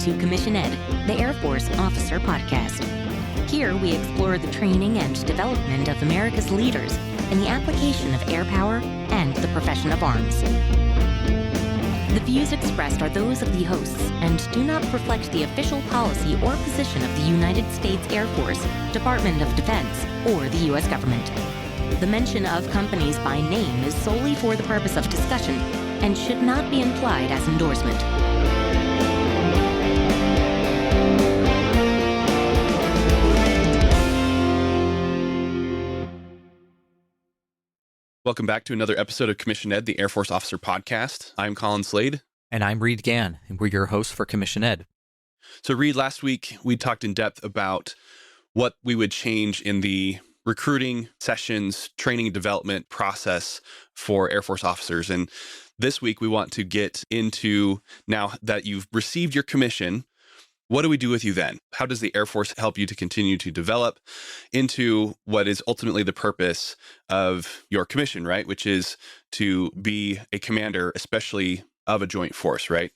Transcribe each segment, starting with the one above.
to Commission Ed, the Air Force Officer Podcast. Here we explore the training and development of America's leaders in the application of air power and the profession of arms. The views expressed are those of the hosts and do not reflect the official policy or position of the United States Air Force, Department of Defense, or the U.S. government. The mention of companies by name is solely for the purpose of discussion and should not be implied as endorsement. Welcome back to another episode of Commission Ed, the Air Force Officer Podcast. I'm Colin Slade. And I'm Reed Gann, and we're your hosts for Commission Ed. So Reed, last week we talked in depth about what we would change in the recruiting sessions, training and development process for Air Force officers. And this week we want to get into, now that you've received your commission, what do we do with you then? How does the Air Force help you to continue to develop into what is ultimately the purpose of your commission, right? Which is to be a commander, especially of a joint force, right?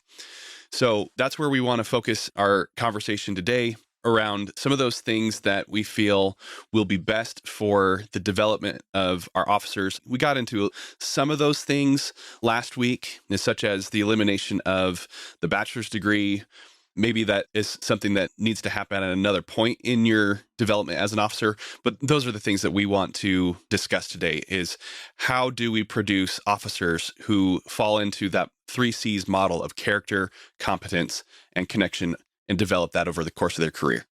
So that's where we want to focus our conversation today, around some of those things that we feel will be best for the development of our officers. We got into some of those things last week, such as the elimination of the bachelor's degree. Maybe that is something that needs to happen at another point in your development as an officer. But those are the things that we want to discuss today, is how do we produce officers who fall into that 3 C's model of character, competence, and connection, and develop that over the course of their career.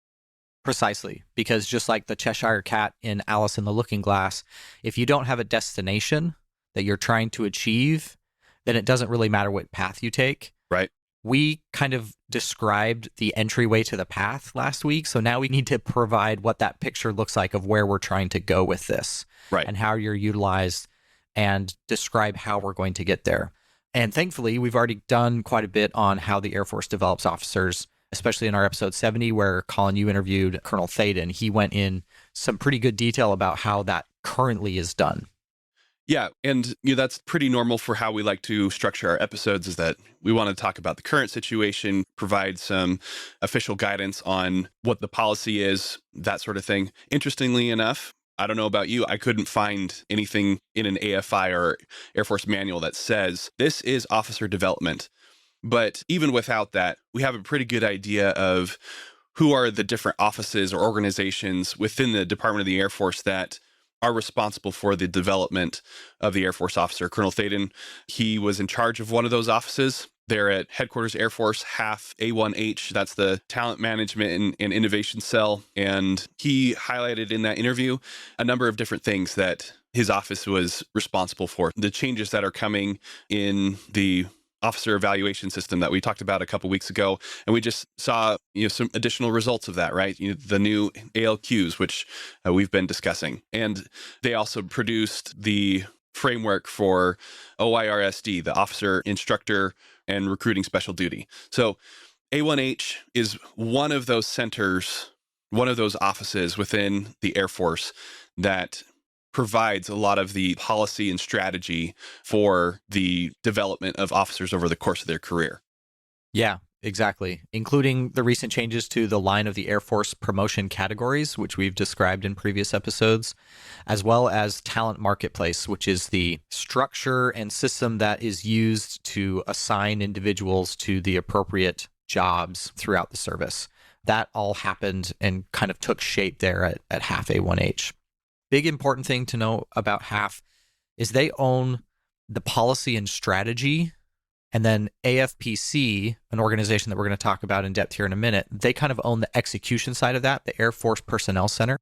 Precisely, because just like the Cheshire Cat in Alice in the Looking Glass, if you don't have a destination that you're trying to achieve, then it doesn't really matter what path you take. Right. We kind of described the entryway to the path last week, so now we need to provide what that picture looks like of where we're trying to go with this, right, and how you're utilized, and describe how we're going to get there. And thankfully, we've already done quite a bit on how the Air Force develops officers, especially in our episode 70, where Colin, you interviewed Colonel Thaden. He went in some pretty good detail about how that currently is done. Yeah, and that's pretty normal for how we like to structure our episodes, is that we want to talk about the current situation, provide some official guidance on what the policy is, that sort of thing. Interestingly enough, I don't know about you, I couldn't find anything in an AFI or Air Force manual that says this is officer development. But even without that, we have a pretty good idea of who are the different offices or organizations within the Department of the Air Force that are responsible for the development of the Air Force officer. Colonel Thaden, he was in charge of one of those offices. They're at Headquarters Air Force, half A1H. That's the Talent Management and Innovation Cell. And he highlighted in that interview a number of different things that his office was responsible for. The changes that are coming in the officer evaluation system that we talked about a couple weeks ago. And we just saw, some additional results of that, right? The new ALQs, which we've been discussing. And they also produced the framework for OIRSD, the Officer Instructor and Recruiting Special Duty. So A1H is one of those centers, one of those offices within the Air Force that provides a lot of the policy and strategy for the development of officers over the course of their career. Yeah, exactly. Including the recent changes to the line of the Air Force promotion categories, which we've described in previous episodes, as well as Talent Marketplace, which is the structure and system that is used to assign individuals to the appropriate jobs throughout the service. That all happened and kind of took shape there at half A1H. Big important thing to know about HAF is they own the policy and strategy, and then AFPC, an organization that we're going to talk about in depth here in a minute, they kind of own the execution side of that, the Air Force Personnel Center.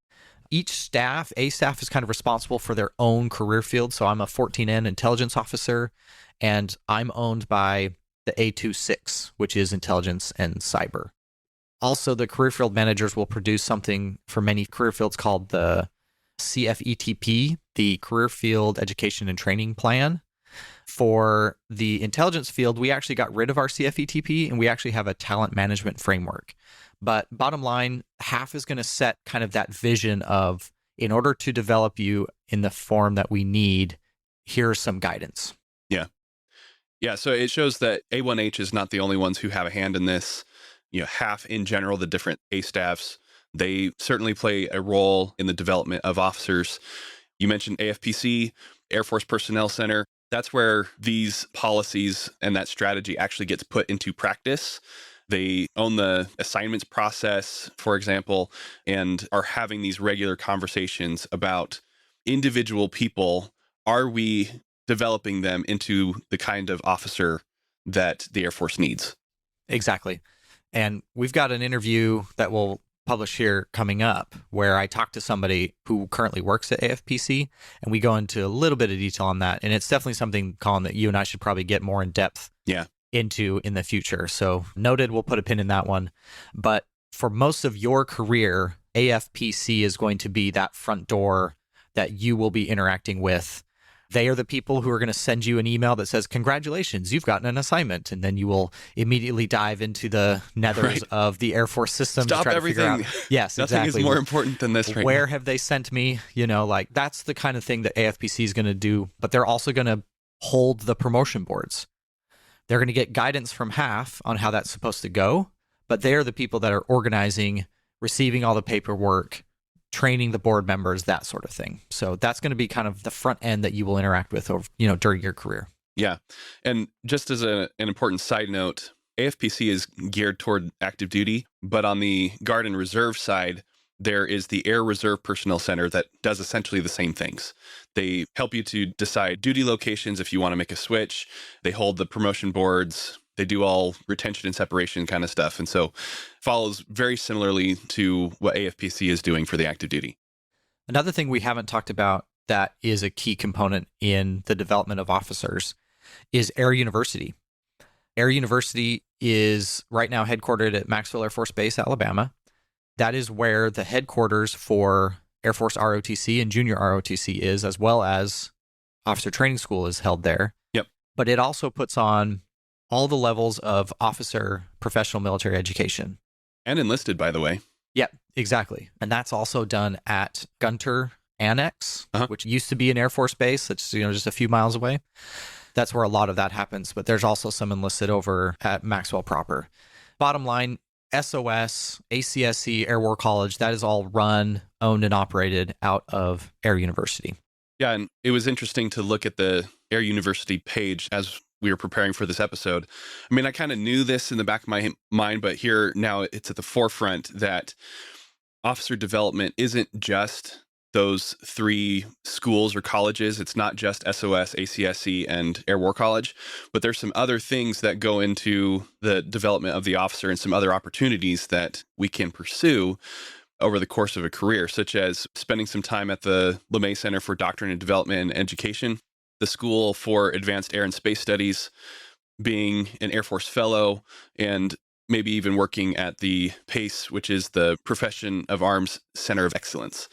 Each staff, A staff is kind of responsible for their own career field. So I'm a 14N intelligence officer, and I'm owned by the A26, which is intelligence and cyber. Also, the career field managers will produce something for many career fields called the CFETP, the Career Field Education and Training Plan. For the intelligence field, we actually got rid of our CFETP, and we actually have a talent management framework. But bottom line, HAF is going to set kind of that vision of, in order to develop you in the form that we need, here's some guidance. Yeah. So it shows that A1H is not the only ones who have a hand in this. half in general, the different A staffs, they certainly play a role in the development of officers. You mentioned AFPC, Air Force Personnel Center. That's where these policies and that strategy actually gets put into practice. They own the assignments process, for example, and are having these regular conversations about individual people. Are we developing them into the kind of officer that the Air Force needs? Exactly. And we've got an interview that we'll publish here coming up where I talk to somebody who currently works at AFPC, and we go into a little bit of detail on that. And it's definitely something, Colin, that you and I should probably get more in depth into in the future. So noted, we'll put a pin in that one. But for most of your career, AFPC is going to be that front door that you will be interacting with. They are the people who are going to send you an email that says, congratulations, you've gotten an assignment. And then you will immediately dive into the nethers of the Air Force system. Stop to try everything. To figure out, yes, Nothing exactly. is more important than this right Where now. have they sent me? That's the kind of thing that AFPC is going to do. But they're also going to hold the promotion boards. They're going to get guidance from HAF on how that's supposed to go. But they're the people that are organizing, receiving all the paperwork, training the board members, that sort of thing. So that's going to be kind of the front end that you will interact with over, during your career. Yeah. And just as an important side note, AFPC is geared toward active duty, but on the Guard and Reserve side, there is the Air Reserve Personnel Center that does essentially the same things. They help you to decide duty locations if you want to make a switch. They hold the promotion boards. They do all retention and separation kind of stuff. And so follows very similarly to what AFPC is doing for the active duty. Another thing we haven't talked about that is a key component in the development of officers is Air University. Air University is right now headquartered at Maxwell Air Force Base, Alabama. That is where the headquarters for Air Force ROTC and Junior ROTC is, as well as Officer Training School is held there. Yep. But it also puts on all the levels of officer professional military education. And enlisted, by the way. Yep, exactly. And that's also done at Gunter Annex, which used to be an Air Force base. It's just a few miles away. That's where a lot of that happens. But there's also some enlisted over at Maxwell proper. Bottom line, SOS, ACSC, Air War College, that is all run, owned, and operated out of Air University. Yeah, and it was interesting to look at the Air University page as we were preparing for this episode. I mean, I kind of knew this in the back of my mind, but here now it's at the forefront that officer development isn't just those three schools or colleges. It's not just SOS, ACSC, and Air War College, but there's some other things that go into the development of the officer and some other opportunities that we can pursue over the course of a career, such as spending some time at the LeMay Center for Doctrine and Development and Education, the School for Advanced Air and Space Studies, being an Air Force Fellow, and maybe even working at the PACE, which is the Profession of Arms Center of Excellence.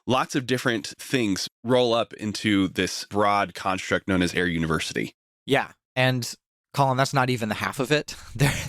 Lots of different things roll up into this broad construct known as Air University. Yeah. And Colin, that's not even the half of it.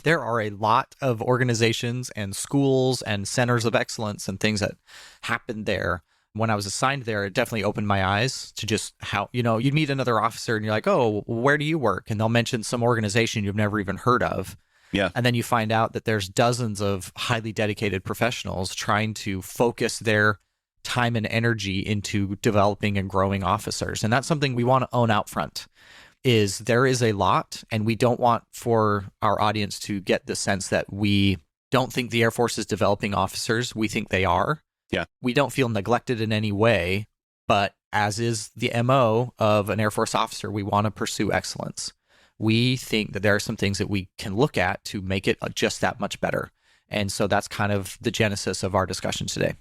There are a lot of organizations and schools and centers of excellence and things that happen there. When I was assigned there, it definitely opened my eyes to just how, you'd meet another officer and you're like, oh, where do you work? And they'll mention some organization you've never even heard of. Yeah. And then you find out that there's dozens of highly dedicated professionals trying to focus their time and energy into developing and growing officers. And that's something we want to own out front, is there is a lot, and we don't want for our audience to get the sense that we don't think the Air Force is developing officers. We think they are. Yeah. We don't feel neglected in any way, but as is the MO of an Air Force officer, we want to pursue excellence. We think that there are some things that we can look at to make it just that much better. And so that's kind of the genesis of our discussion today.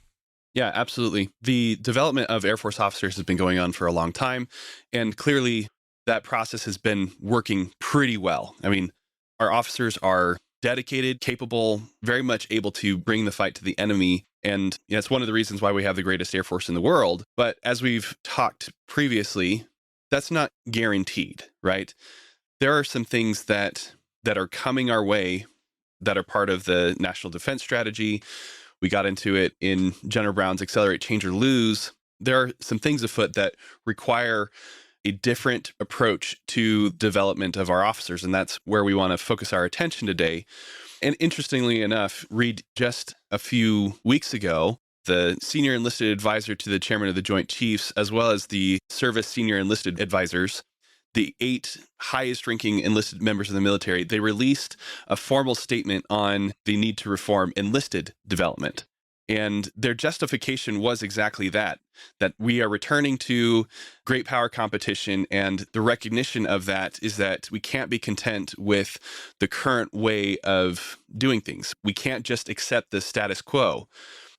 Yeah, absolutely. The development of Air Force officers has been going on for a long time, and clearly that process has been working pretty well. I mean, our officers are dedicated, capable, very much able to bring the fight to the enemy. And it's one of the reasons why we have the greatest Air Force in the world. But as we've talked previously, that's not guaranteed, right? There are some things that are coming our way that are part of the National Defense Strategy. We got into it in General Brown's Accelerate, Change, or Lose. There are some things afoot that require a different approach to development of our officers. And that's where we want to focus our attention today. And interestingly enough, Reed, just a few weeks ago, the senior enlisted advisor to the chairman of the Joint Chiefs, as well as the service senior enlisted advisors, the 8 highest ranking enlisted members of the military, they released a formal statement on the need to reform enlisted development. And their justification was exactly that we are returning to great power competition. And the recognition of that is that we can't be content with the current way of doing things. We can't just accept the status quo.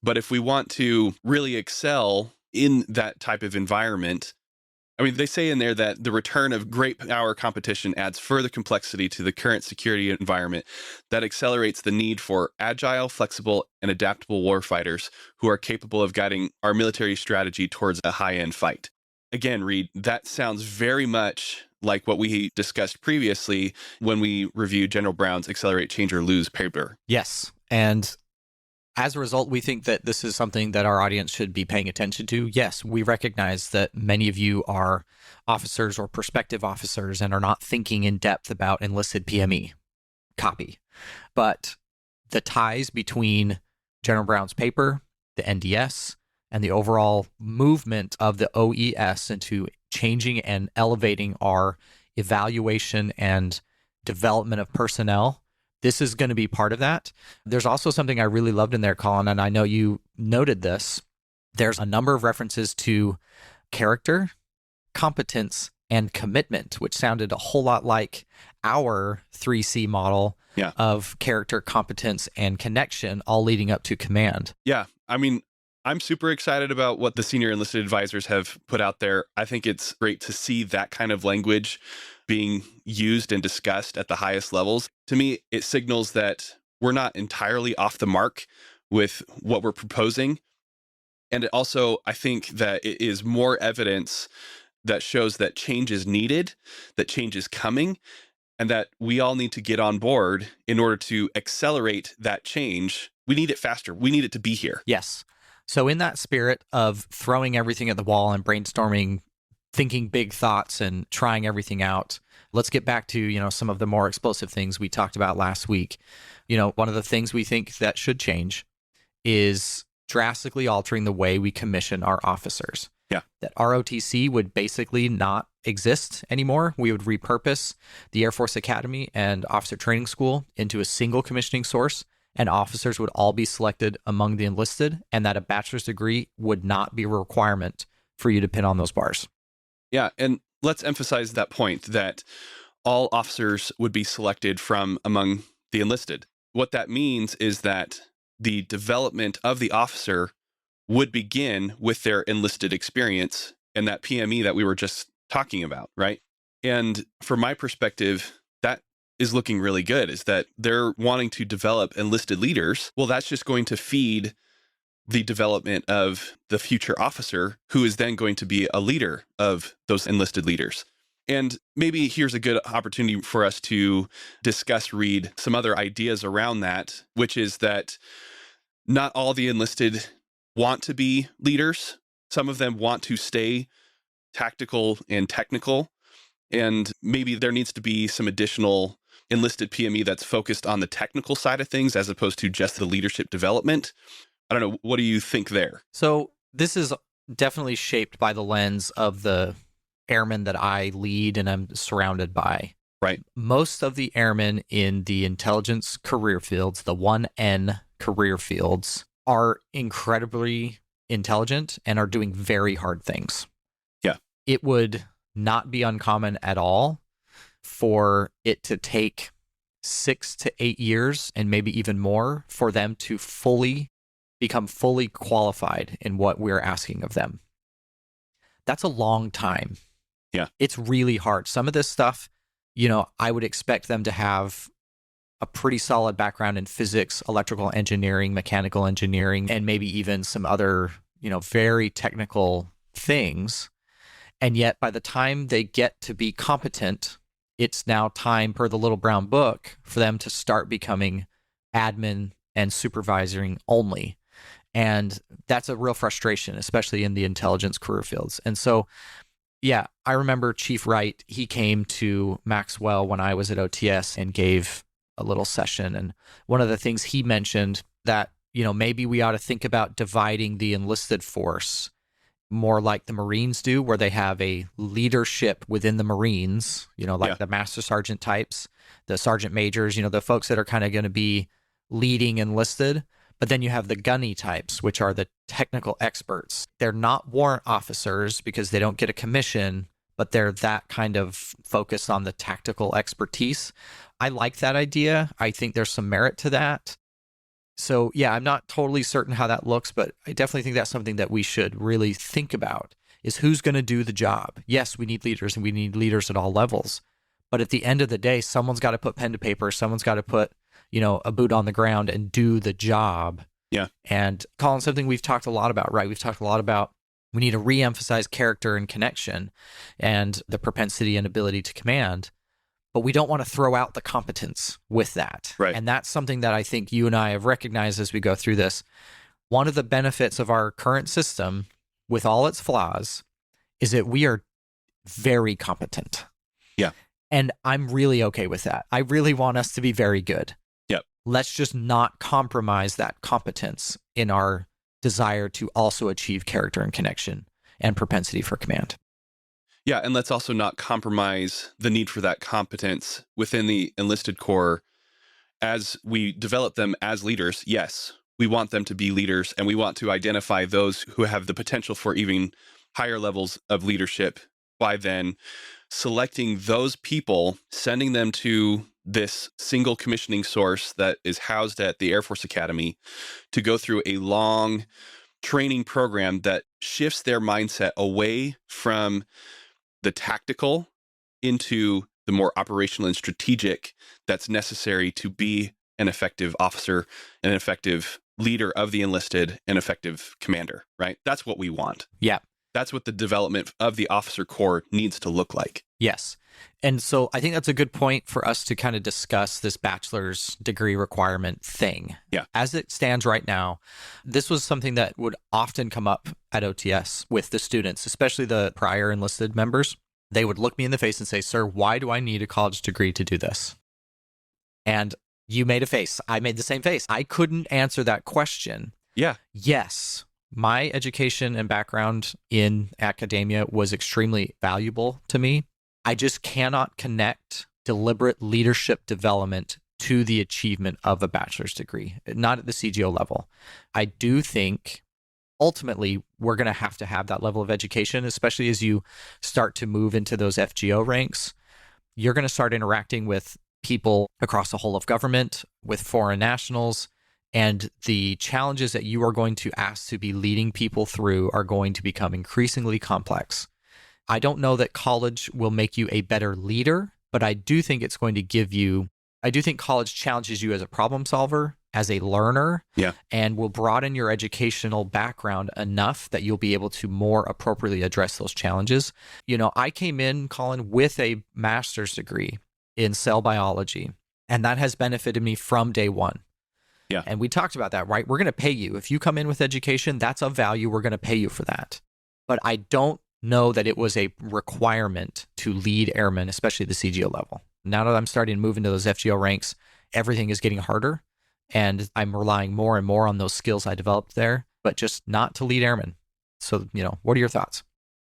But if we want to really excel in that type of environment, I mean, they say in there that the return of great power competition adds further complexity to the current security environment that accelerates the need for agile, flexible, and adaptable warfighters who are capable of guiding our military strategy towards a high-end fight. Again, Reed, that sounds very much like what we discussed previously when we reviewed General Brown's Accelerate, Change, or Lose paper. Yes. And as a result, we think that this is something that our audience should be paying attention to. Yes, we recognize that many of you are officers or prospective officers and are not thinking in depth about enlisted PME. Copy. But the ties between General Brown's paper, the NDS, and the overall movement of the OES into changing and elevating our evaluation and development of personnel, this is going to be part of that. There's also something I really loved in there, Colin, and I know you noted this. There's a number of references to character, competence, and commitment, which sounded a whole lot like our 3C model of character, competence, and connection, all leading up to command. Yeah. I mean, I'm super excited about what the senior enlisted advisors have put out there. I think it's great to see that kind of language being used and discussed at the highest levels. To me, it signals that we're not entirely off the mark with what we're proposing. And it also, I think that it is more evidence that shows that change is needed, that change is coming, and that we all need to get on board in order to accelerate that change. We need it faster. We need it to be here. Yes. So in that spirit of throwing everything at the wall and brainstorming, thinking big thoughts and trying everything out, let's get back to, some of the more explosive things we talked about last week. One of the things we think that should change is drastically altering the way we commission our officers. Yeah. That ROTC would basically not exist anymore. We would repurpose the Air Force Academy and Officer Training School into a single commissioning source, and officers would all be selected among the enlisted, and that a bachelor's degree would not be a requirement for you to pin on those bars. Yeah, and let's emphasize that point that all officers would be selected from among the enlisted. What that means is that the development of the officer would begin with their enlisted experience and that PME that we were just talking about, right? And from my perspective, that is looking really good, is that they're wanting to develop enlisted leaders. Well, that's just going to feed the development of the future officer who is then going to be a leader of those enlisted leaders. And maybe here's a good opportunity for us to discuss, Reed, some other ideas around that, which is that not all the enlisted want to be leaders. Some of them want to stay tactical and technical. And maybe there needs to be some additional enlisted PME that's focused on the technical side of things as opposed to just the leadership development. I don't know. What do you think there? So this is definitely shaped by the lens of the airmen that I lead and I'm surrounded by. Right. Most of the airmen in the intelligence career fields, the 1N career fields, are incredibly intelligent and are doing very hard things. Yeah. It would not be uncommon at all for it to take 6 to 8 years and maybe even more for them to become fully qualified in what we're asking of them. That's a long time. Yeah. It's really hard. Some of this stuff, I would expect them to have a pretty solid background in physics, electrical engineering, mechanical engineering, and maybe even some other, very technical things. And yet by the time they get to be competent, it's now time, per the Little Brown Book, for them to start becoming admin and supervising only. And that's a real frustration, especially in the intelligence career fields. And so Yeah, I remember Chief Wright, he came to Maxwell when I was at OTS and gave a little session. And one of the things he mentioned that, maybe we ought to think about dividing the enlisted force more like the Marines do, where they have a leadership within the Marines, like the master sergeant types, the sergeant majors, the folks that are kind of going to be leading enlisted. But then you have the gunny types, which are the technical experts. They're not warrant officers because they don't get a commission, but they're that kind of focused on the tactical expertise. I like that idea. I think there's some merit to that. So yeah, I'm not totally certain how that looks, but I definitely think that's something that we should really think about, is who's going to do the job. Yes, we need leaders, and we need leaders at all levels. But at the end of the day, someone's got to put pen to paper. Someone's got to put, a boot on the ground and do the job. Yeah. And Colin, something we've talked a lot about, right? We've talked a lot about we need to reemphasize character and connection and the propensity and ability to command. But we don't want to throw out the competence with that. Right. And that's something that I think you and I have recognized as we go through this. One of the benefits of our current system, with all its flaws, is that we are very competent. Yeah. And I'm really okay with that. I really want us to be very good. Yep. Let's just not compromise that competence in our desire to also achieve character and connection and propensity for command. Yeah, and let's also not compromise the need for that competence within the enlisted corps as we develop them as leaders. Yes, we want them to be leaders, and we want to identify those who have the potential for even higher levels of leadership by then selecting those people, sending them to this single commissioning source that is housed at the Air Force Academy to go through a long training program that shifts their mindset away from the tactical into the more operational and strategic that's necessary to be an effective officer, an effective leader of the enlisted, an effective commander, right? That's what we want. Yeah. That's what the development of the officer corps needs to look like. Yes. And so I think that's a good point for us to kind of discuss this bachelor's degree requirement thing. Yeah. As it stands right now, this was something that would often come up at OTS with the students, especially the prior enlisted members. They would look me in the face and say, "Sir, why do I need a college degree to do this?" And you made a face. I made the same face. I couldn't answer that question. Yeah. Yes. My education and background in academia was extremely valuable to me. I just cannot connect deliberate leadership development to the achievement of a bachelor's degree, not at the CGO level. I do think ultimately we're going to have that level of education, especially as you start to move into those FGO ranks. You're going to start interacting with people across the whole of government, with foreign nationals, and the challenges that you are going to ask to be leading people through are going to become increasingly complex. I don't know that college will make you a better leader, but I do think it's going to I do think college challenges you as a problem solver, as a learner, and will broaden your educational background enough that you'll be able to more appropriately address those challenges. I came in, Colin, with a master's degree in cell biology, and that has benefited me from day one. Yeah. And we talked about that, right? We're going to pay you. If you come in with education, that's of value. We're going to pay you for that. But I don't know that it was a requirement to lead airmen, especially the CGO level. Now that I'm starting to move into those FGO ranks, everything is getting harder. And I'm relying more and more on those skills I developed there, but just not to lead airmen. So, what are your thoughts?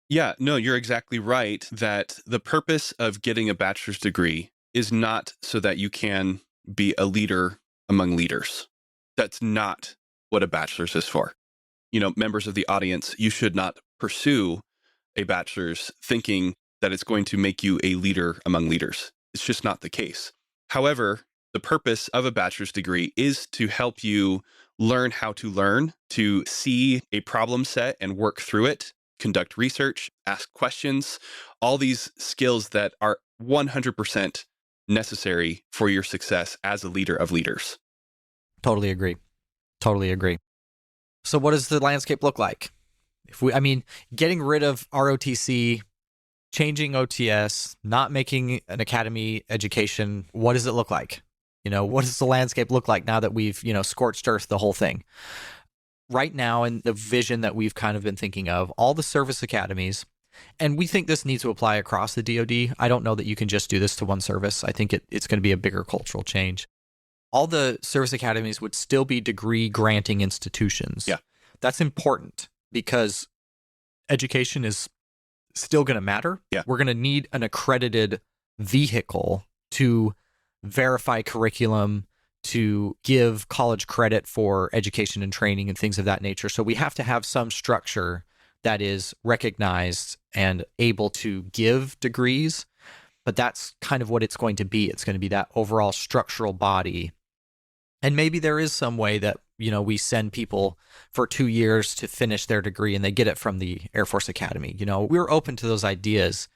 Yeah, no, you're exactly right that the purpose of getting a bachelor's degree is not so that you can be a leader among leaders. That's not what a bachelor's is for. Members of the audience, you should not pursue a bachelor's thinking that it's going to make you a leader among leaders. It's just not the case. However, the purpose of a bachelor's degree is to help you learn how to learn, to see a problem set and work through it, conduct research, ask questions, all these skills that are 100% necessary for your success as a leader of leaders. Totally agree. So what does the landscape look like? Getting rid of ROTC, changing OTS, not making an academy education, what does it look like? What does the landscape look like now that we've, scorched earth the whole thing? Right now, in the vision that we've kind of been thinking of, all the service academies And we think this needs to apply across the DoD. I don't know that you can just do this to one service. I think it's going to be a bigger cultural change. All the service academies would still be degree granting institutions. Yeah. That's important because education is still going to matter. Yeah. We're going to need an accredited vehicle to verify curriculum, to give college credit for education and training and things of that nature. So we have to have some structure that is recognized and able to give degrees, but that's kind of what it's going to be. It's going to be that overall structural body. And maybe there is some way that, we send people for 2 years to finish their degree and they get it from the Air Force Academy. We're open to those ideas,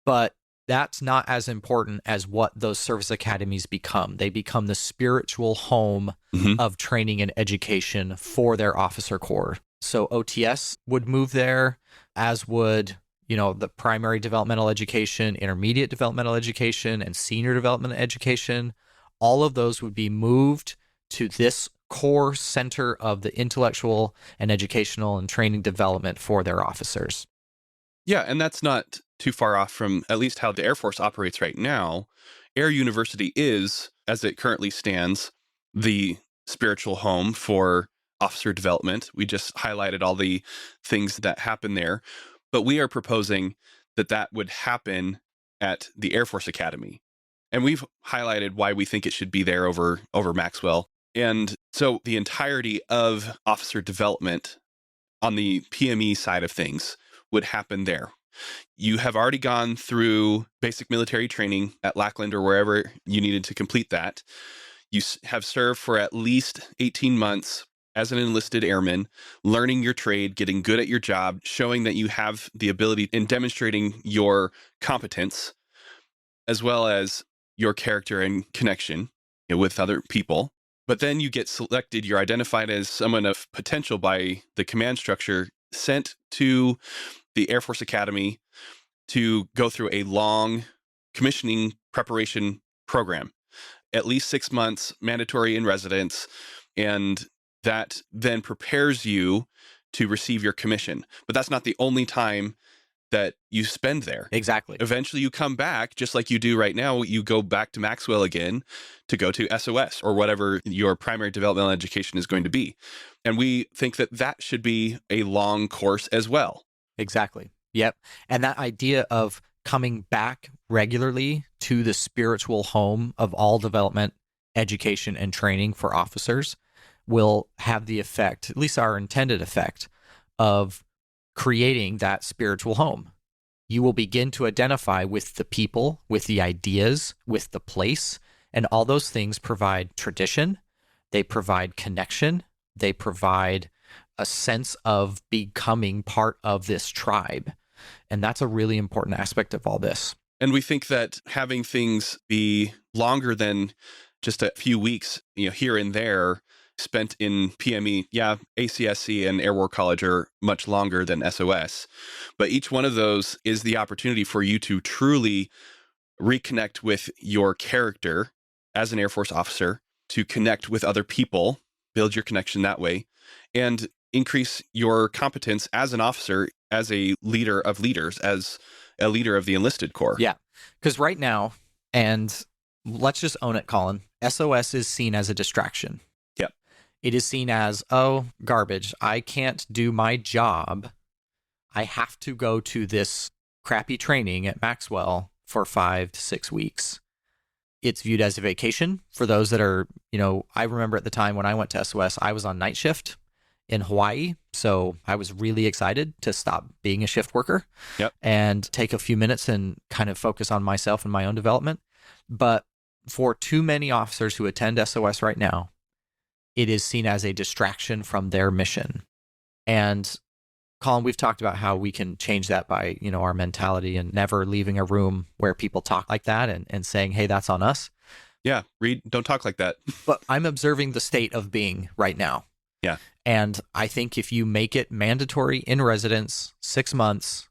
but that's not as important as what those service academies become. They become the spiritual home of training and education for their officer corps. So OTS would move there, as would, the primary developmental education, intermediate developmental education, and senior developmental education. All of those would be moved to this core center of the intellectual and educational and training development for their officers. Yeah, and that's not too far off from at least how the Air Force operates right now. Air University is, as it currently stands, the spiritual home for officer development. We just highlighted all the things that happen there, but we are proposing that would happen at the Air Force Academy. And we've highlighted why we think it should be there over Maxwell. And so the entirety of officer development on the PME side of things would happen there. You have already gone through basic military training at Lackland or wherever you needed to complete that. You have served for at least 18 months as an enlisted airman, learning your trade, getting good at your job, showing that you have the ability and demonstrating your competence, as well as your character and connection with other people. But then you get selected, you're identified as someone of potential by the command structure, sent to the Air Force Academy to go through a long commissioning preparation program, at least 6 months, mandatory in residence, and that then prepares you to receive your commission. But that's not the only time that you spend there. Exactly. Eventually you come back, just like you do right now, you go back to Maxwell again to go to SOS or whatever your primary developmental education is going to be. And we think that should be a long course as well. Exactly. Yep. And that idea of coming back regularly to the spiritual home of all development, education, and training for officers will have the effect, at least our intended effect, of creating that spiritual home. You will begin to identify with the people, with the ideas, with the place, and all those things provide tradition. They provide connection. They provide a sense of becoming part of this tribe. And that's a really important aspect of all this. And we think that having things be longer than just a few weeks, here and there, spent in PME, ACSC and Air War College are much longer than SOS, but each one of those is the opportunity for you to truly reconnect with your character as an Air Force officer, to connect with other people, build your connection that way, and increase your competence as an officer, as a leader of leaders, as a leader of the enlisted corps. Yeah, because right now, and let's just own it, Colin, SOS is seen as a distraction. Yep. It is seen as, garbage. I can't do my job. I have to go to this crappy training at Maxwell for 5 to 6 weeks. It's viewed as a vacation for those that are, I remember at the time when I went to SOS, I was on night shift in Hawaii. So I was really excited to stop being a shift worker and take a few minutes and kind of focus on myself and my own development. But for too many officers who attend SOS right now, it is seen as a distraction from their mission. And Colin, we've talked about how we can change that by, our mentality and never leaving a room where people talk like that and saying, hey, that's on us. Yeah, Reed, don't talk like that. But I'm observing the state of being right now. Yeah. And I think if you make it mandatory in residence, 6 months,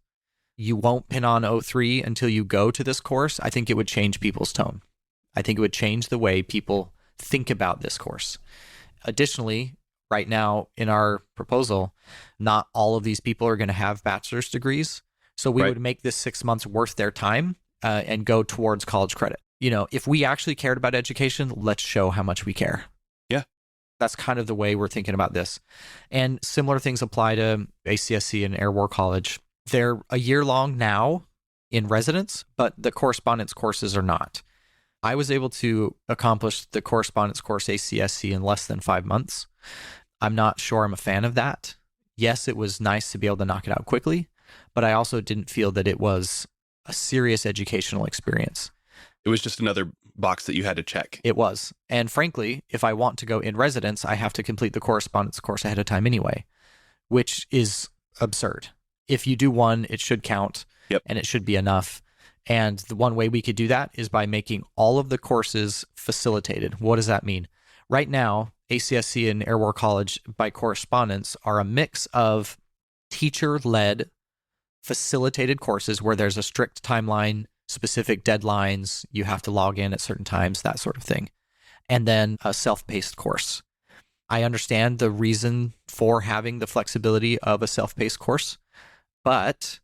you won't pin on O3 until you go to this course, I think it would change people's tone. I think it would change the way people think about this course. Additionally, right now in our proposal, not all of these people are going to have bachelor's degrees. So we Right. would make this 6 months worth their time and go towards college credit. If we actually cared about education, let's show how much we care. Yeah. That's kind of the way we're thinking about this. And similar things apply to ACSC and Air War College. They're a year long now in residence, but the correspondence courses are not. I was able to accomplish the correspondence course ACSC in less than 5 months. I'm not sure I'm a fan of that. Yes, it was nice to be able to knock it out quickly, but I also didn't feel that it was a serious educational experience. It was just another box that you had to check. It was. And frankly, if I want to go in residence, I have to complete the correspondence course ahead of time anyway, which is absurd. If you do one, it should count. Yep. And it should be enough. And the one way we could do that is by making all of the courses facilitated. What does that mean? Right now, ACSC and Air War College by correspondence are a mix of teacher-led facilitated courses where there's a strict timeline, specific deadlines, you have to log in at certain times, that sort of thing. And then a self-paced course. I understand the reason for having the flexibility of a self-paced course, but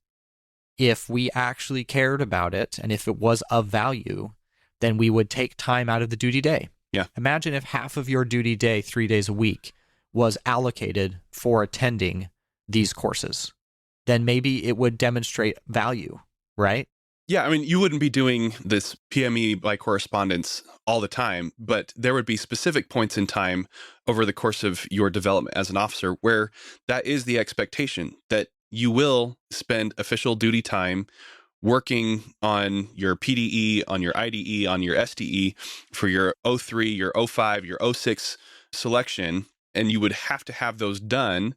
if we actually cared about it and if it was of value, then we would take time out of the duty day. Yeah. Imagine if half of your duty day, 3 days a week, was allocated for attending these courses. Then maybe it would demonstrate value, right? Yeah, I mean, you wouldn't be doing this PME by correspondence all the time, but there would be specific points in time over the course of your development as an officer where that is the expectation, that you will spend official duty time working on your PDE, on your IDE, on your SDE for your O3, your O5, your O6 selection, and you would have to have those done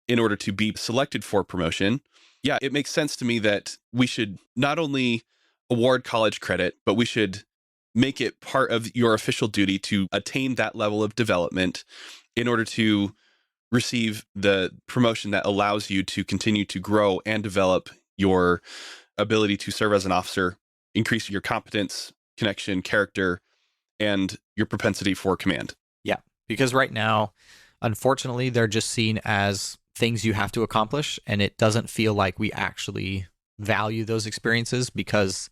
in order to be selected for promotion. Yeah, it makes sense to me that we should not only award college credit, but we should make it part of your official duty to attain that level of development in order to receive the promotion that allows you to continue to grow and develop your ability to serve as an officer, increase your competence, connection, character, and your propensity for command. Yeah, because right now, unfortunately, they're just seen as things you have to accomplish, and it doesn't feel like we actually value those experiences because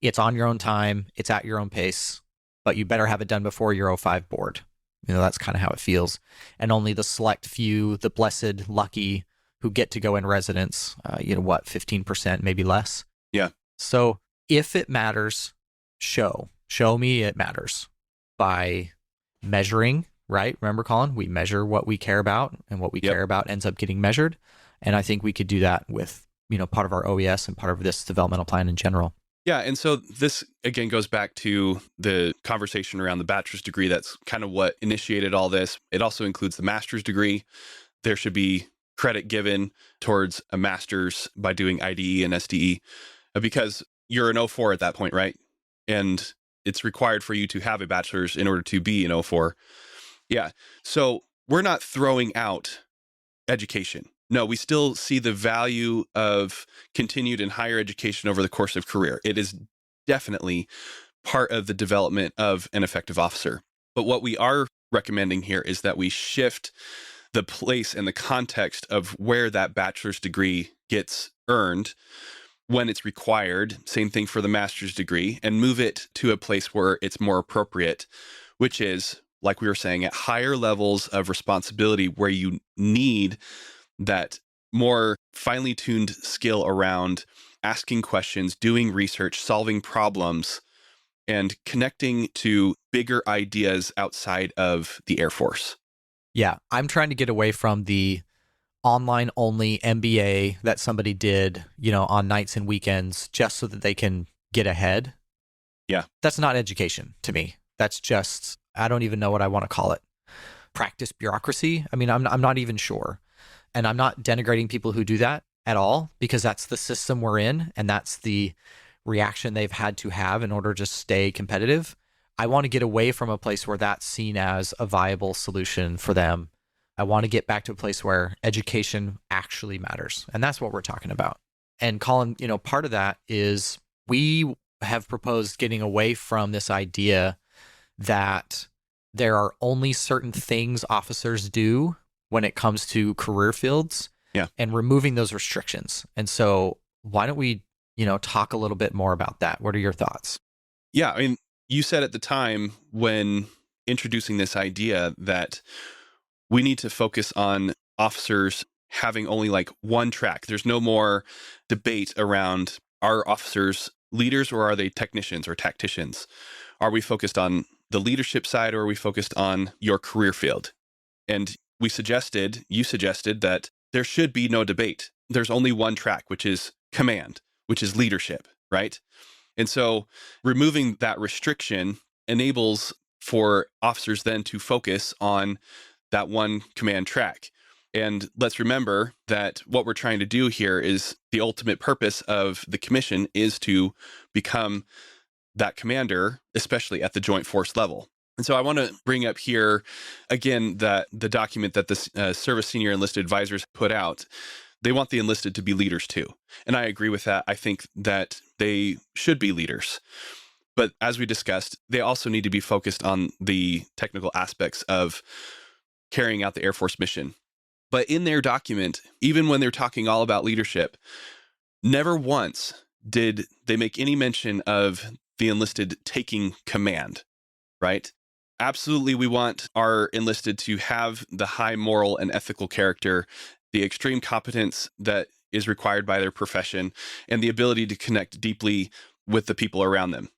it's on your own time, it's at your own pace, but you better have it done before your O5 board. That's kind of how it feels. And only the select few, the blessed, lucky, who get to go in residence, 15%, maybe less. Yeah. So if it matters, show me it matters by measuring, right? Remember, Colin, we measure what we care about, and what we care about ends up getting measured. And I think we could do that with, part of our OES and part of this developmental plan in general. Yeah. And so this, again, goes back to the conversation around the bachelor's degree. That's kind of what initiated all this. It also includes the master's degree. There should be credit given towards a master's by doing IDE and SDE because you're an O4 at that point, right? And it's required for you to have a bachelor's in order to be an O4. Yeah. So we're not throwing out education. No, we still see the value of continued and higher education over the course of career. It is definitely part of the development of an effective officer. But what we are recommending here is that we shift the place and the context of where that bachelor's degree gets earned when it's required, same thing for the master's degree, and move it to a place where it's more appropriate, which is, like we were saying, at higher levels of responsibility where you need that more finely tuned skill around asking questions, doing research, solving problems, and connecting to bigger ideas outside of the Air Force. Yeah, I'm trying to get away from the online only MBA that somebody did, on nights and weekends just so that they can get ahead. Yeah. That's not education to me. That's just, I don't even know what I want to call it. Practice bureaucracy. I mean, I'm not even sure. And I'm not denigrating people who do that at all, because that's the system we're in and that's the reaction they've had to have in order to stay competitive. I want to get away from a place where that's seen as a viable solution for them. I want to get back to a place where education actually matters. And that's what we're talking about. And Colin, part of that is we have proposed getting away from this idea that there are only certain things officers do when it comes to career fields, and removing those restrictions. And so why don't we, talk a little bit more about that? What are your thoughts? Yeah, I mean, you said at the time when introducing this idea that we need to focus on officers having only like one track. There's no more debate around, are officers leaders or are they technicians or tacticians? Are we focused on the leadership side or are we focused on your career field? And you suggested that there should be no debate. There's only one track, which is command, which is leadership, right? And so removing that restriction enables for officers then to focus on that one command track. And let's remember that what we're trying to do here is the ultimate purpose of the commission is to become that commander, especially at the joint force level. And so I want to bring up here, again, that the document that the Service Senior Enlisted Advisors put out. They want the enlisted to be leaders too. And I agree with that. I think that they should be leaders. But as we discussed, they also need to be focused on the technical aspects of carrying out the Air Force mission. But in their document, even when they're talking all about leadership, never once did they make any mention of the enlisted taking command, right? Absolutely, we want our enlisted to have the high moral and ethical character, the extreme competence that is required by their profession, and the ability to connect deeply with the people around them.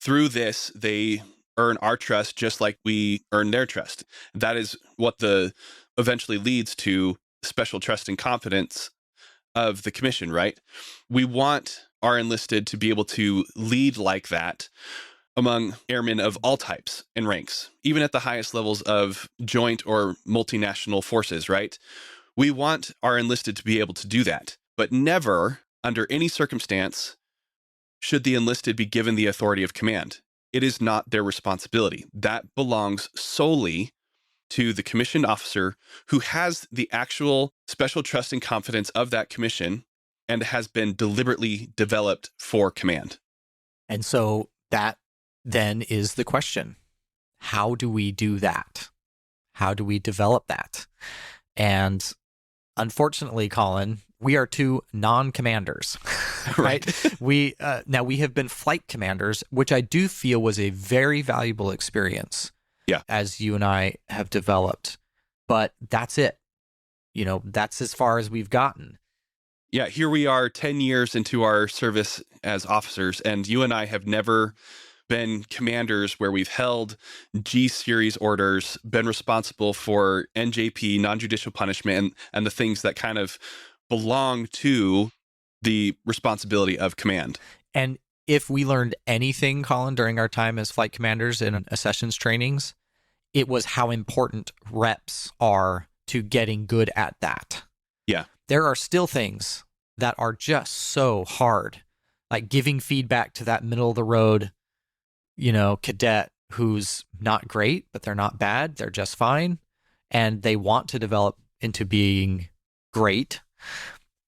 Through this, they earn our trust just like we earn their trust. That is what eventually leads to special trust and confidence of the commission, right? We want our enlisted to be able to lead like that among airmen of all types and ranks, even at the highest levels of joint or multinational forces, right? We want our enlisted to be able to do that, but never, under any circumstance, should the enlisted be given the authority of command. It is not their responsibility. That belongs solely to the commissioned officer who has the actual special trust and confidence of that commission and has been deliberately developed for command. And so that then is the question. How do we do that? How do we develop that? And unfortunately, Colin, we are two non-commanders, right? We have been flight commanders, which I do feel was a very valuable experience. Yeah, as you and I have developed, but that's it. That's as far as we've gotten. Yeah, here we are 10 years into our service as officers, and you and I have never been commanders where we've held G-series orders, been responsible for NJP, non-judicial punishment, and the things that kind of belong to the responsibility of command. And if we learned anything, Colin, during our time as flight commanders in sessions trainings, it was how important reps are to getting good at that. Yeah. There are still things that are just so hard, like giving feedback to that middle of the road, cadet who's not great, but they're not bad. They're just fine. And they want to develop into being great.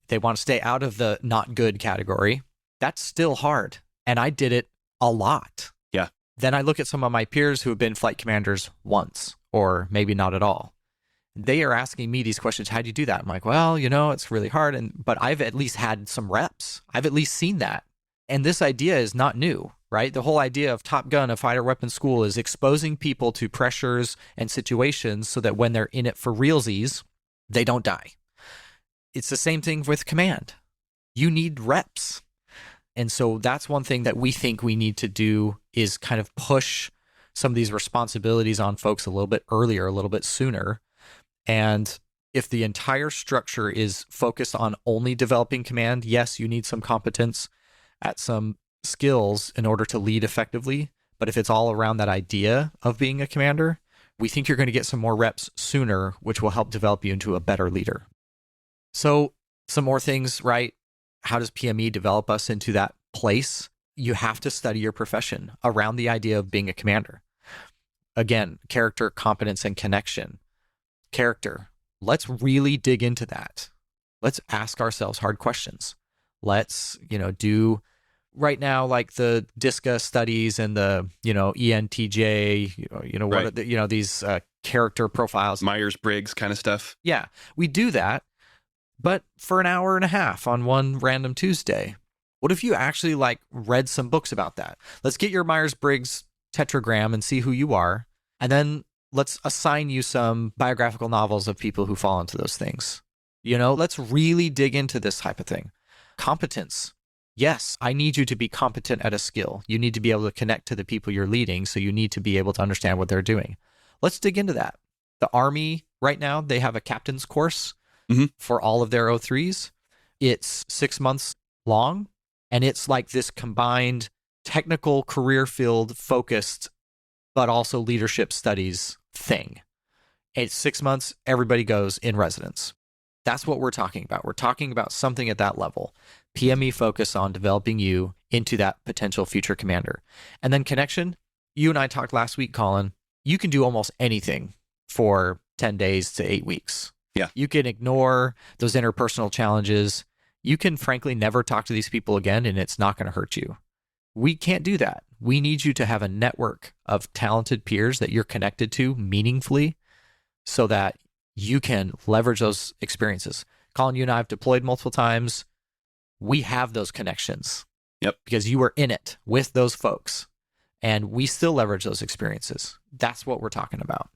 They want to stay out of the not good category. That's still hard. And I did it a lot. Yeah. Then I look at some of my peers who have been flight commanders once, or maybe not at all. They are asking me these questions. How do you do that? I'm like, well, it's really hard. But I've at least had some reps. I've at least seen that. And this idea is not new, right? The whole idea of Top Gun, a fighter weapons school, is exposing people to pressures and situations so that when they're in it for realsies, they don't die. It's the same thing with command. You need reps. And so that's one thing that we think we need to do is kind of push some of these responsibilities on folks a little bit earlier, a little bit sooner. And if the entire structure is focused on only developing command, yes, you need some competence at some skills in order to lead effectively. But if it's all around that idea of being a commander, we think you're going to get some more reps sooner, which will help develop you into a better leader. So some more things, right? How does PME develop us into that place? You have to study your profession around the idea of being a commander. Again, character, competence, and connection. Character. Let's really dig into that. Let's ask ourselves hard questions. Let's, do right now, like the DISCA studies and the, ENTJ, what right. are the, these character profiles. Myers-Briggs kind of stuff. Yeah, we do that. but for an hour and a half on one random Tuesday. What if you actually read some books about that? Let's get your Myers-Briggs tetragram and see who you are. And then let's assign you some biographical novels of people who fall into those things. Let's really dig into this type of thing. Competence. Yes, I need you to be competent at a skill. You need to be able to connect to the people you're leading, so you need to be able to understand what they're doing. Let's dig into that. The Army right now, they have a captain's course for all of their O3s. It's 6 months long, and it's like this combined technical career field focused, but also leadership studies thing. It's 6 months, everybody goes in residence. That's what we're talking about. We're talking about something at that level. PME focus on developing you into that potential future commander. And then connection, you and I talked last week, Colin, you can do almost anything for 10 days to 8 weeks. Yeah. You can ignore those interpersonal challenges. You can frankly never talk to these people again, and it's not going to hurt you. We can't do that. We need you to have a network of talented peers that you're connected to meaningfully so that you can leverage those experiences. Colin, you and I have deployed multiple times. We have those connections. Yep. Because you were in it with those folks, and we still leverage those experiences. That's what we're talking about.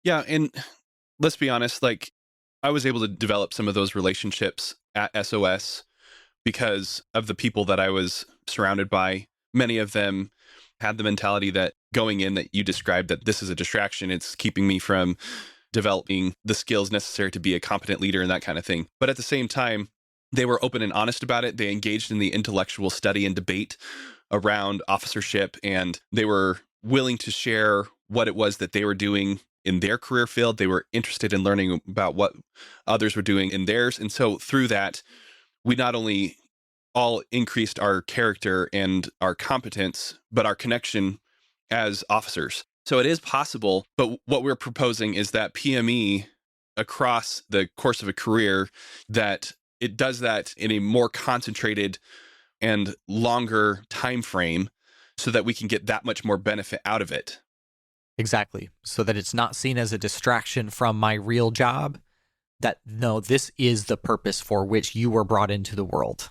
Yeah. And let's be honest, I was able to develop some of those relationships at SOS because of the people that I was surrounded by. Many of them had the mentality that going in that you described, that this is a distraction. It's keeping me from developing the skills necessary to be a competent leader and that kind of thing. But at the same time, they were open and honest about it. They engaged in the intellectual study and debate around officership, and they were willing to share what it was that they were doing in their career field. They were interested in learning about what others were doing in theirs. And so through that, we not only all increased our character and our competence, but our connection as officers. So it is possible, but what we're proposing is that PME across the course of a career, that it does that in a more concentrated and longer time frame so that we can get that much more benefit out of it. Exactly. So that it's not seen as a distraction from my real job. That, no, this is the purpose for which you were brought into the world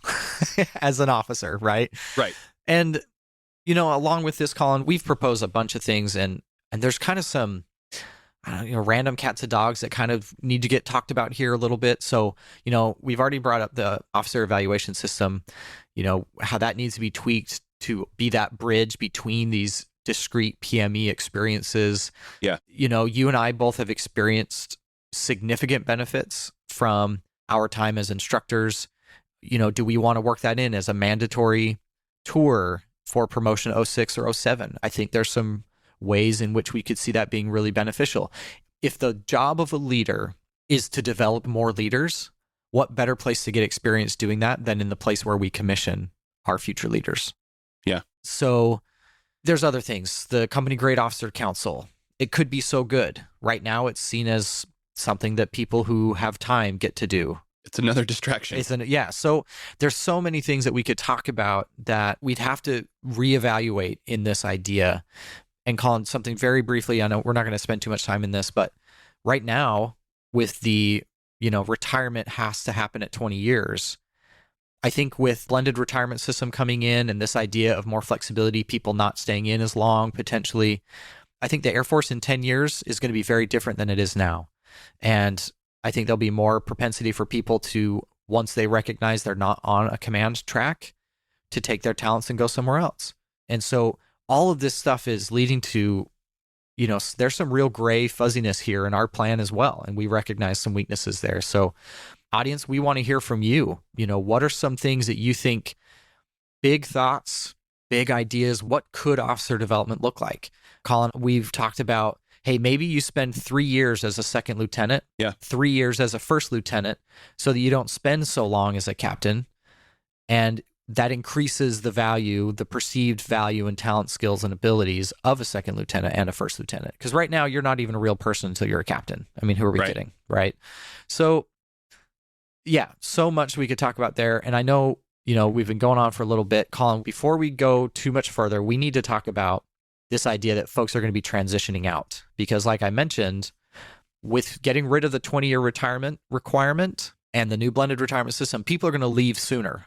as an officer, right? Right. And, along with this, Colin, we've proposed a bunch of things, and there's kind of some, random cats and dogs that kind of need to get talked about here a little bit. So, we've already brought up the officer evaluation system, how that needs to be tweaked to be that bridge between these discrete PME experiences. Yeah. You and I both have experienced significant benefits from our time as instructors. Do we want to work that in as a mandatory tour for promotion 06 or 07? I think there's some ways in which we could see that being really beneficial. If the job of a leader is to develop more leaders, what better place to get experience doing that than in the place where we commission our future leaders? Yeah. So there's other things. The Company Grade Officer Council, it could be so good. Right now, it's seen as something that people who have time get to do. It's another distraction. So there's so many things that we could talk about that we'd have to reevaluate in this idea. And Colin, something very briefly, I know we're not going to spend too much time in this, but right now with the, retirement has to happen at 20 years. I think with blended retirement system coming in and this idea of more flexibility, people not staying in as long potentially, I think the Air Force in 10 years is going to be very different than it is now. And I think there'll be more propensity for people to, once they recognize they're not on a command track, to take their talents and go somewhere else. And so all of this stuff is leading to, there's some real gray fuzziness here in our plan as well. And we recognize some weaknesses there. So audience, we want to hear from you. What are some things that you think, big thoughts, big ideas, what could officer development look like? Colin, we've talked about, hey, maybe you spend 3 years as a second lieutenant, 3 years as a first lieutenant, so that you don't spend so long as a captain. And that increases the value, the perceived value and talent, skills, and abilities of a second lieutenant and a first lieutenant. Because right now, you're not even a real person until you're a captain. I mean, who are we kidding, right? So, yeah, so much we could talk about there. And I know, we've been going on for a little bit. Colin, before we go too much further, we need to talk about this idea that folks are going to be transitioning out. Because like I mentioned, with getting rid of the 20-year retirement requirement and the new blended retirement system, people are going to leave sooner.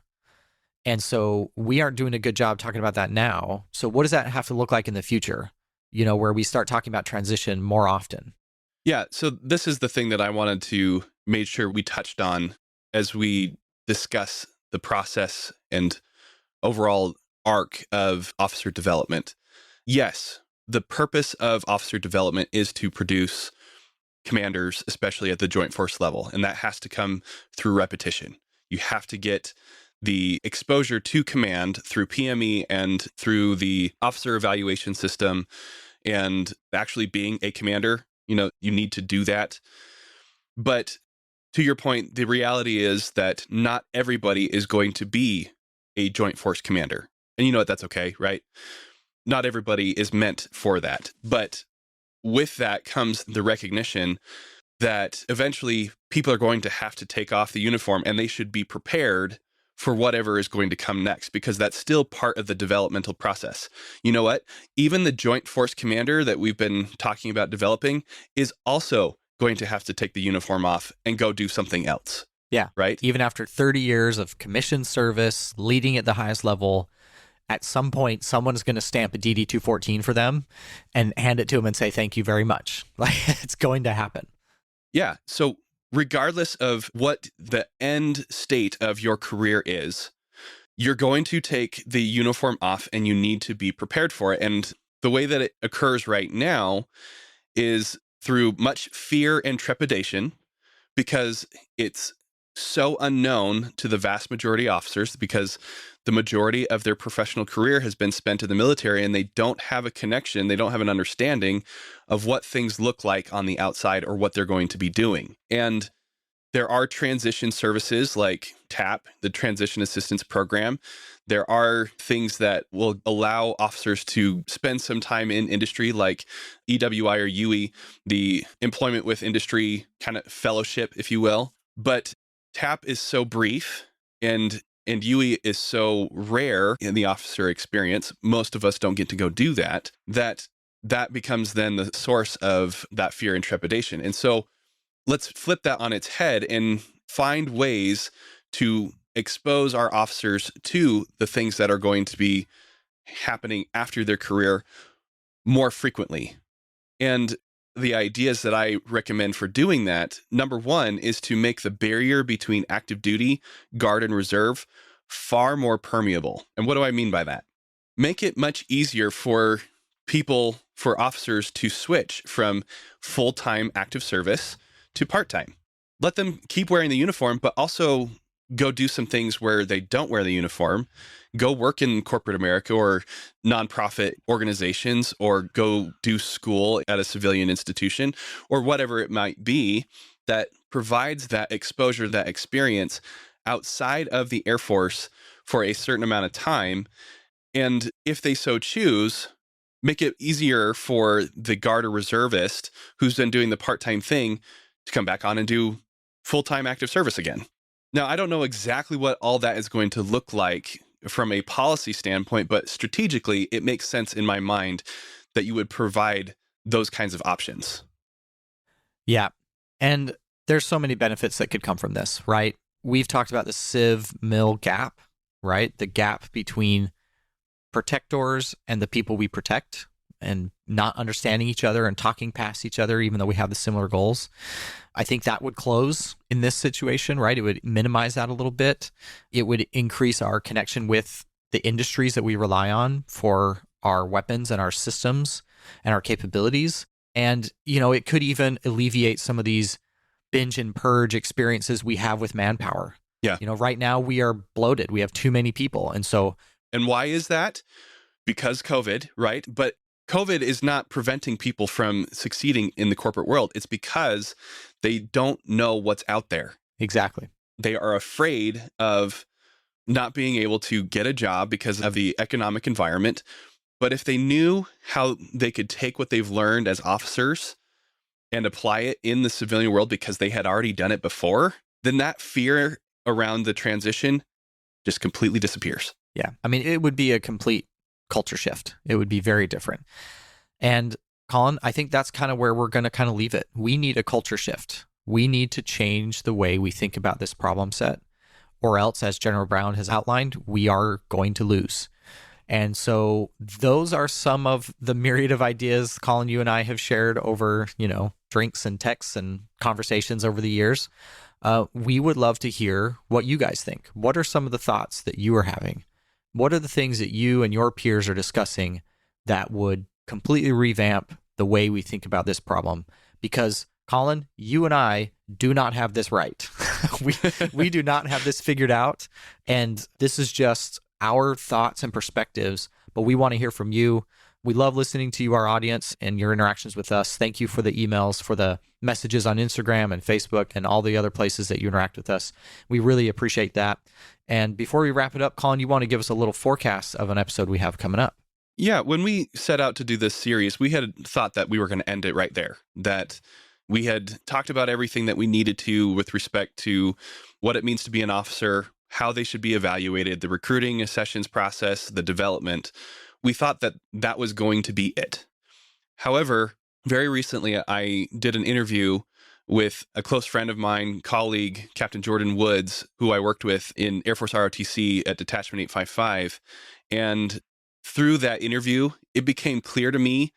And so we aren't doing a good job talking about that now. So what does that have to look like in the future, where we start talking about transition more often? Yeah. So this is the thing that I wanted to make sure we touched on as we discuss the process and overall arc of officer development. Yes, the purpose of officer development is to produce commanders, especially at the joint force level. And that has to come through repetition. You have to get the exposure to command through PME and through the officer evaluation system and actually being a commander. You need to do that. But to your point, the reality is that not everybody is going to be a joint force commander. And that's okay, right? Not everybody is meant for that. But with that comes the recognition that eventually people are going to have to take off the uniform and they should be prepared for whatever is going to come next, because that's still part of the developmental process. You know what? Even the Joint Force Commander that we've been talking about developing is also going to have to take the uniform off and go do something else. Yeah. Right? Even after 30 years of commissioned service, leading at the highest level, at some point, someone's going to stamp a DD-214 for them and hand it to them and say, thank you very much. Like, it's going to happen. Yeah. So regardless of what the end state of your career is, you're going to take the uniform off and you need to be prepared for it. And the way that it occurs right now is through much fear and trepidation, because it's so unknown to the vast majority of officers, because the majority of their professional career has been spent in the military and they don't have a connection, they don't have an understanding of what things look like on the outside or what they're going to be doing. And there are transition services like TAP, the Transition Assistance Program. There are things that will allow officers to spend some time in industry like EWI or UE, the Employment with Industry kind of fellowship, if you will. But TAP is so brief and UE is so rare in the officer experience. Most of us don't get to go do that becomes then the source of that fear and trepidation. And so let's flip that on its head and find ways to expose our officers to the things that are going to be happening after their career more frequently. And the ideas that I recommend for doing that, number one, is to make the barrier between active duty, guard, and reserve far more permeable. And what do I mean by that? Make it much easier for officers to switch from full-time active service to part-time. Let them keep wearing the uniform, but also go do some things where they don't wear the uniform. Go work in corporate America or nonprofit organizations, or go do school at a civilian institution, or whatever it might be that provides that exposure, that experience outside of the Air Force for a certain amount of time. And if they so choose, make it easier for the guard or reservist who's been doing the part-time thing to come back on and do full-time active service again. Now, I don't know exactly what all that is going to look like from a policy standpoint, but strategically, it makes sense in my mind that you would provide those kinds of options. Yeah. And there's so many benefits that could come from this, right? We've talked about the civ-mil gap, right? The gap between protectors and the people we protect, and not understanding each other and talking past each other, even though we have the similar goals. I think that would close in this situation, right? It would minimize that a little bit. It would increase our connection with the industries that we rely on for our weapons and our systems and our capabilities. And, it could even alleviate some of these binge and purge experiences we have with manpower. Yeah. Right now we are bloated. We have too many people. And why is that? Because COVID, right? But COVID is not preventing people from succeeding in the corporate world. It's because they don't know what's out there. Exactly. They are afraid of not being able to get a job because of the economic environment. But if they knew how they could take what they've learned as officers and apply it in the civilian world because they had already done it before, then that fear around the transition just completely disappears. Yeah. I mean, it would be a complete culture shift. It would be very different. And Colin, I think that's kind of where we're going to kind of leave it. We need a culture shift. we need to change the way we think about this problem set, or else, as General Brown has outlined, we are going to lose. And so those are some of the myriad of ideas Colin, you and I have shared over, drinks and texts and conversations over the years. We would love to hear what you guys think. What are some of the thoughts that you are having? What are the things that you and your peers are discussing that would completely revamp the way we think about this problem? Because Colin, you and I do not have this right. we do not have this figured out. And this is just our thoughts and perspectives, but we want to hear from you. We love listening to you, our audience, and your interactions with us. Thank you for the emails, for the messages on Instagram and Facebook and all the other places that you interact with us. We really appreciate that. And before we wrap it up, Colin, you want to give us a little forecast of an episode we have coming up? Yeah, when we set out to do this series, we had thought that we were going to end it right there, that we had talked about everything that we needed to with respect to what it means to be an officer, how they should be evaluated, the recruiting, accessions process, the development. We thought that that was going to be it. However, very recently, I did an interview with a close friend of mine, colleague, Captain Jordan Woods, who I worked with in Air Force ROTC at Detachment 855. And through that interview, it became clear to me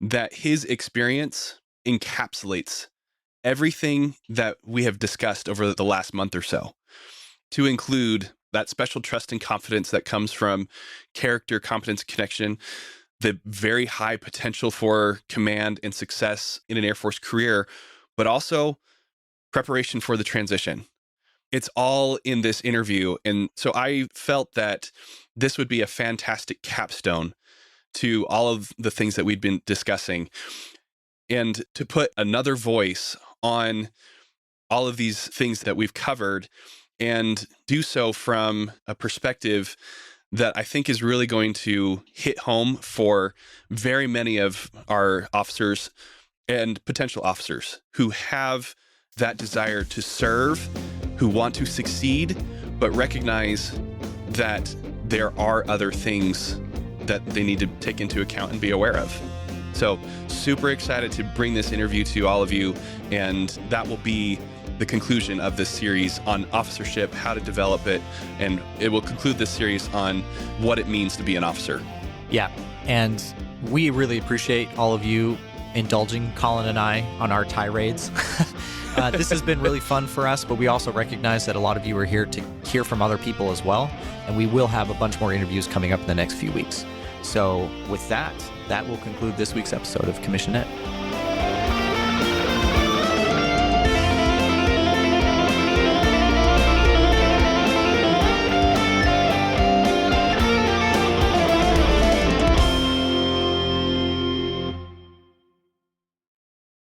that his experience encapsulates everything that we have discussed over the last month or so, to include that special trust and confidence that comes from character, competence, connection, the very high potential for command and success in an Air Force career, but also preparation for the transition. It's all in this interview. And so I felt that this would be a fantastic capstone to all of the things that we'd been discussing, and to put another voice on all of these things that we've covered, and do so from a perspective that I think is really going to hit home for very many of our officers and potential officers who have that desire to serve, who want to succeed, but recognize that there are other things that they need to take into account and be aware of. So super excited to bring this interview to all of you, and that will be the conclusion of this series on officership, how to develop it, and it will conclude this series on what it means to be an officer. Yeah, and we really appreciate all of you indulging Colin and I on our tirades. This has been really fun for us, but we also recognize that a lot of you are here to hear from other people as well, and we will have a bunch more interviews coming up in the next few weeks. So with that will conclude this week's episode of Commission Net.